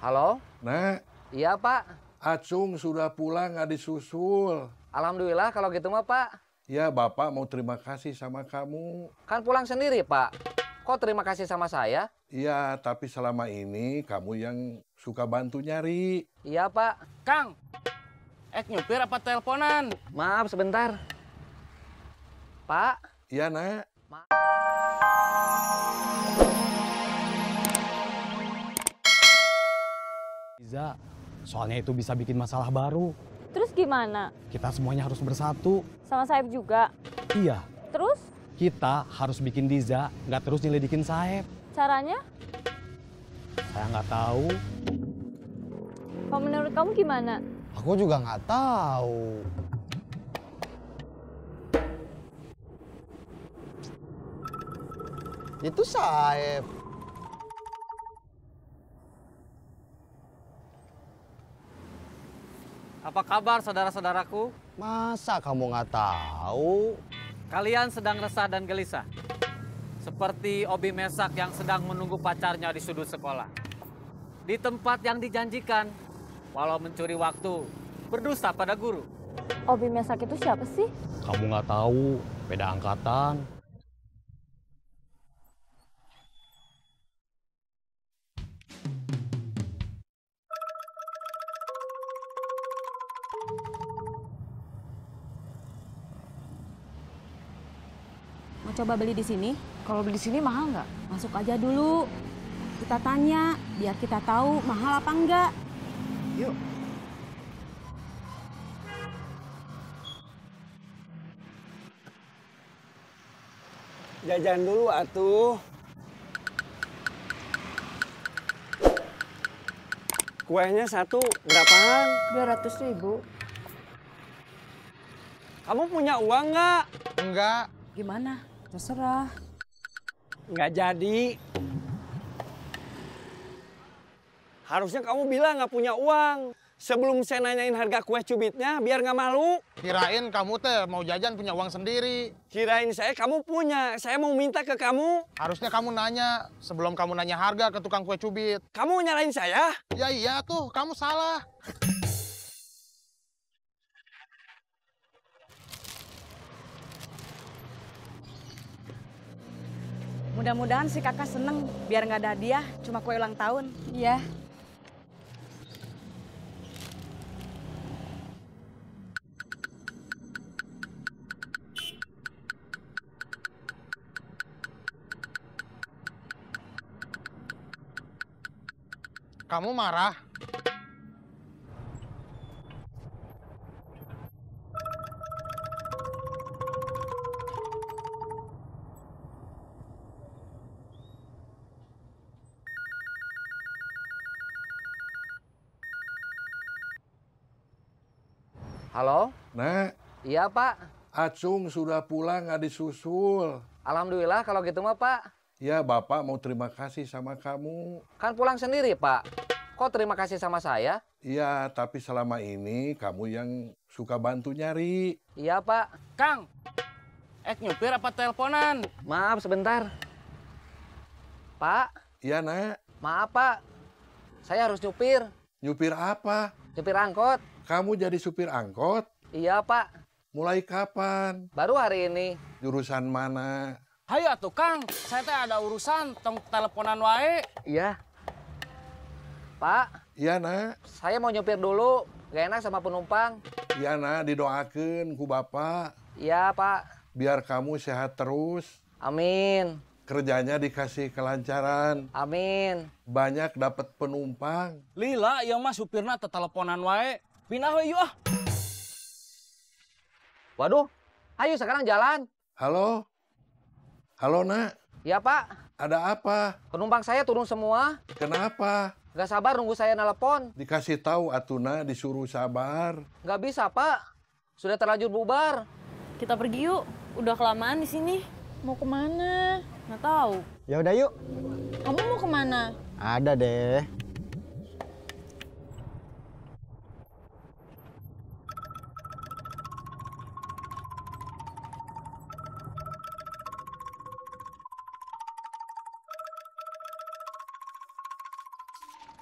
Halo? Nak, Iya, Pak. Acung sudah pulang nggak disusul. Alhamdulillah kalau gitu mah, Pak. Ya, Bapak mau terima kasih sama kamu. Kan pulang sendiri, Pak. Kok terima kasih sama saya? Iya, tapi selama ini kamu yang suka bantu nyari. Iya, Pak. Kang, nyupir apa teleponan? Maaf sebentar. Pak. Iya, Nak. Iza, soalnya itu bisa bikin masalah baru. Terus gimana? Kita semuanya harus bersatu. Sama Saib juga? Iya, Terus kita harus bikin Diza nggak terus nyelidikin Saeb. caranya? Saya nggak tahu. Kalau menurut kamu gimana? Aku juga nggak tahu. Itu Saeb. Apa kabar saudara-saudaraku? Masa kamu nggak tahu? Kalian sedang resah dan gelisah. Seperti Obi Mesak yang sedang menunggu pacarnya di sudut sekolah. Di tempat yang dijanjikan, walau mencuri waktu, berdusta pada guru. Obi Mesak itu siapa sih? Kamu nggak tahu, beda angkatan. Mau coba beli di sini? Kalau beli di sini mahal nggak? Masuk aja dulu. Kita tanya, biar kita tahu mahal apa enggak. Yuk. Jajan dulu atuh. Kuehnya satu berapaan? 200.000. Kamu punya uang nggak? Enggak. Gimana? Terserah. Nggak jadi. Harusnya kamu bilang nggak punya uang. Sebelum saya nanyain harga kue cubitnya, biar nggak malu. Kirain kamu teh mau jajan punya uang sendiri. Kirain saya kamu punya. Saya mau minta ke kamu. Harusnya kamu nanya sebelum kamu nanya harga ke tukang kue cubit. Kamu nyalain saya? Ya iya tuh, kamu salah. Mudah-mudahan si kakak seneng, biar nggak ada hadiah, cuma kue ulang tahun. Iya. Kamu marah? Halo? Nak, Iya, Pak. Acung sudah pulang nggak disusul. Alhamdulillah kalau gitu mah, Pak. Ya, Bapak mau terima kasih sama kamu. Kan pulang sendiri, Pak. Kok terima kasih sama saya? Iya, tapi selama ini kamu yang suka bantu nyari. Iya, Pak. Kang, nyupir apa teleponan? Maaf sebentar. Pak, Iya, Nak. maaf, Pak. Saya harus nyupir. Nyupir apa? Nyupir angkot. Kamu jadi supir angkot? Iya, Pak. Mulai kapan? Baru hari ini. Jurusan mana? Hayo atuh Kang, saya teh ada urusan, tong teleponan wae. Iya. Pak, Iya, Nak. saya mau nyupir dulu. Gak enak sama penumpang. Iya, Nak. Didoakan ku Bapak. Iya, Pak. Biar kamu sehat terus. Amin. Kerjanya dikasih kelancaran. Amin. Banyak dapat penumpang. Lila, ieu mah supirna teh teleponan wae. Pindah we yuk ah. Waduh, ayo sekarang jalan. Halo? Halo, Nak. Iya, Pak. Ada apa? Penumpang saya turun semua. Kenapa? Gak sabar nunggu saya nelpon. Dikasih tahu Atuna disuruh sabar. Gak bisa, Pak. Sudah terlanjur bubar. Kita pergi yuk. Udah kelamaan di sini. Mau kemana? Nggak tahu. Ya udah yuk. Kamu mau kemana? Ada deh.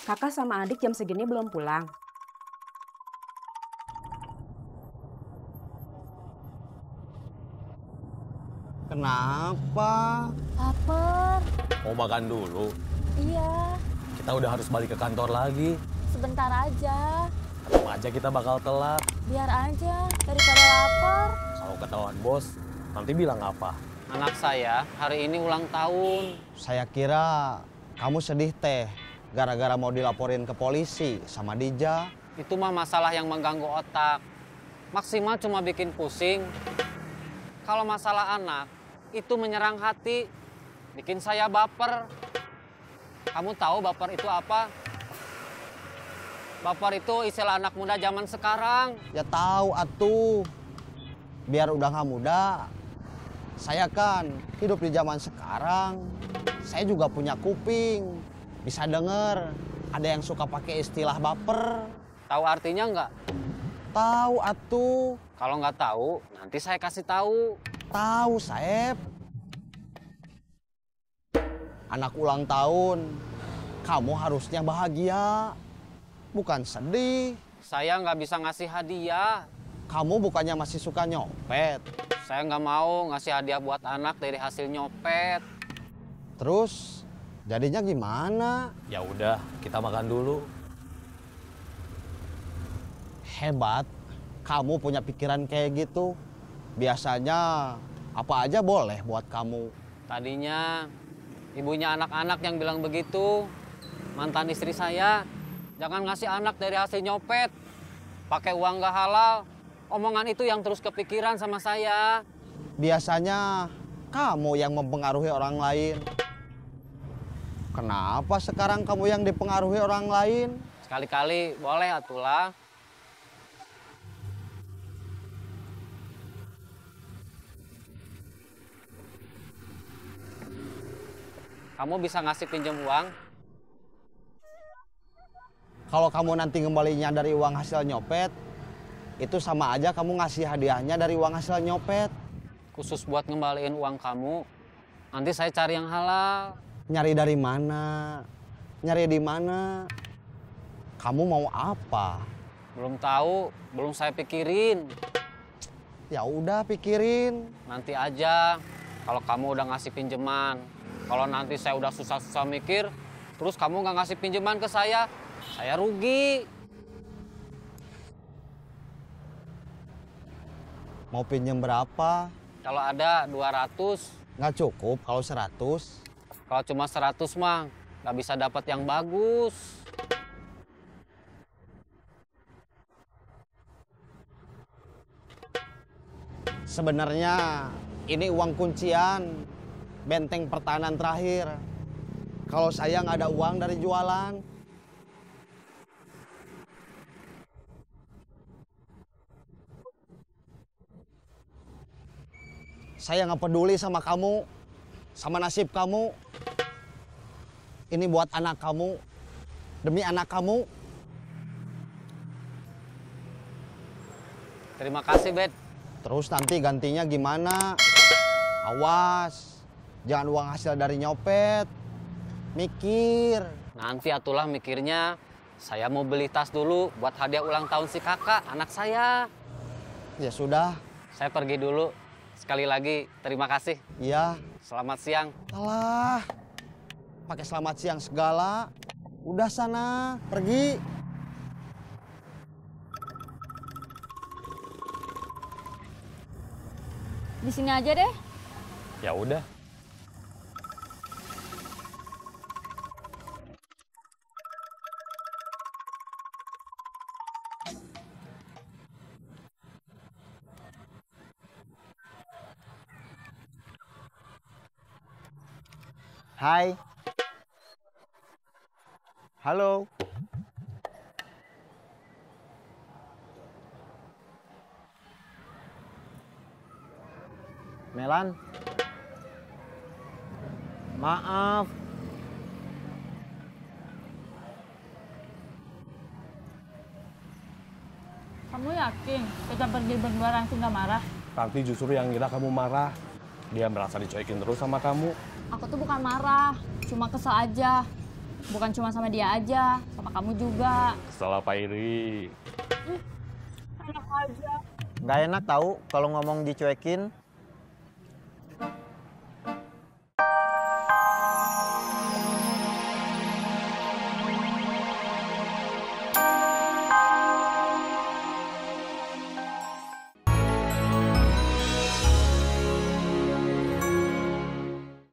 Kakak sama adik jam segini belum pulang. Kenapa? Laper. Mau makan dulu? Iya, Kita udah harus balik ke kantor lagi. sebentar aja. Tetap aja kita bakal telat. Biar aja, daripada lapar. Kalau ketahuan bos, nanti bilang apa? Anak saya hari ini ulang tahun. Saya kira kamu sedih teh gara-gara mau dilaporin ke polisi sama Dija. Itu mah masalah yang mengganggu otak. Maksimal cuma bikin pusing. Kalau masalah anak, itu menyerang hati. Bikin saya baper. Kamu tahu baper itu apa? Baper itu istilah anak muda zaman sekarang. Ya tahu atuh. Biar udah nggak muda. Saya kan hidup di zaman sekarang. Saya juga punya kuping. Bisa denger. Ada yang suka pakai istilah baper. Tahu artinya nggak? Tahu atuh. Kalau nggak tahu, nanti saya kasih tahu. Tahu, Saeb. Anak ulang tahun, kamu harusnya bahagia, bukan sedih. Saya nggak bisa ngasih hadiah. Kamu bukannya masih suka nyopet. Saya nggak mau ngasih hadiah buat anak dari hasil nyopet. Terus, jadinya gimana? Ya udah, kita makan dulu. Hebat, kamu punya pikiran kayak gitu. Biasanya, apa aja boleh buat kamu. Tadinya ibunya anak-anak yang bilang begitu. Mantan istri saya, jangan ngasih anak dari hasil nyopet. Pakai uang nggak halal. Omongan itu yang terus kepikiran sama saya. Biasanya, kamu yang mempengaruhi orang lain. Kenapa sekarang kamu yang dipengaruhi orang lain? Sekali-kali boleh atulah. Kamu bisa ngasih pinjam uang? Kalau kamu nanti kembalinya dari uang hasil nyopet, itu sama aja kamu ngasih hadiahnya dari uang hasil nyopet. Khusus buat ngembaliin uang kamu, nanti saya cari yang halal. Nyari dari mana? Nyari di mana? Kamu mau apa? Belum tahu, belum saya pikirin. Ya udah pikirin. Nanti aja, kalau kamu udah ngasih pinjaman. Kalau nanti saya udah susah-susah mikir, terus kamu nggak ngasih pinjaman ke saya rugi. Mau pinjam berapa? Kalau ada 200, Nggak cukup kalau 100. kalau cuma 100 mah nggak bisa dapat yang bagus. Sebenarnya ini uang kuncian, benteng pertahanan terakhir. Kalau saya nggak ada uang dari jualan. Saya nggak peduli sama kamu, sama nasib kamu. Ini buat anak kamu, demi anak kamu. Terima kasih, Bet. Terus nanti gantinya gimana? Awas, jangan uang hasil dari nyopet. Mikir. Nanti atulah mikirnya, saya mau beli tas dulu buat hadiah ulang tahun si kakak, anak saya. Ya sudah. Saya pergi dulu. Sekali lagi, terima kasih. Iya. Selamat siang. Alah, pakai selamat siang segala. Udah sana, pergi. Di sini aja deh. Ya udah. Hai. Halo. Melan. Maaf. Kamu yakin kita pergi berdua langsung gak marah? Nanti justru yang ngira kamu marah. Dia merasa dicuekin terus sama kamu. Aku tuh bukan marah, cuma kesel aja. Bukan cuma sama dia aja, sama kamu juga. Kesel Pak Iri. Enak aja. Nggak enak tahu kalau ngomong dicuekin.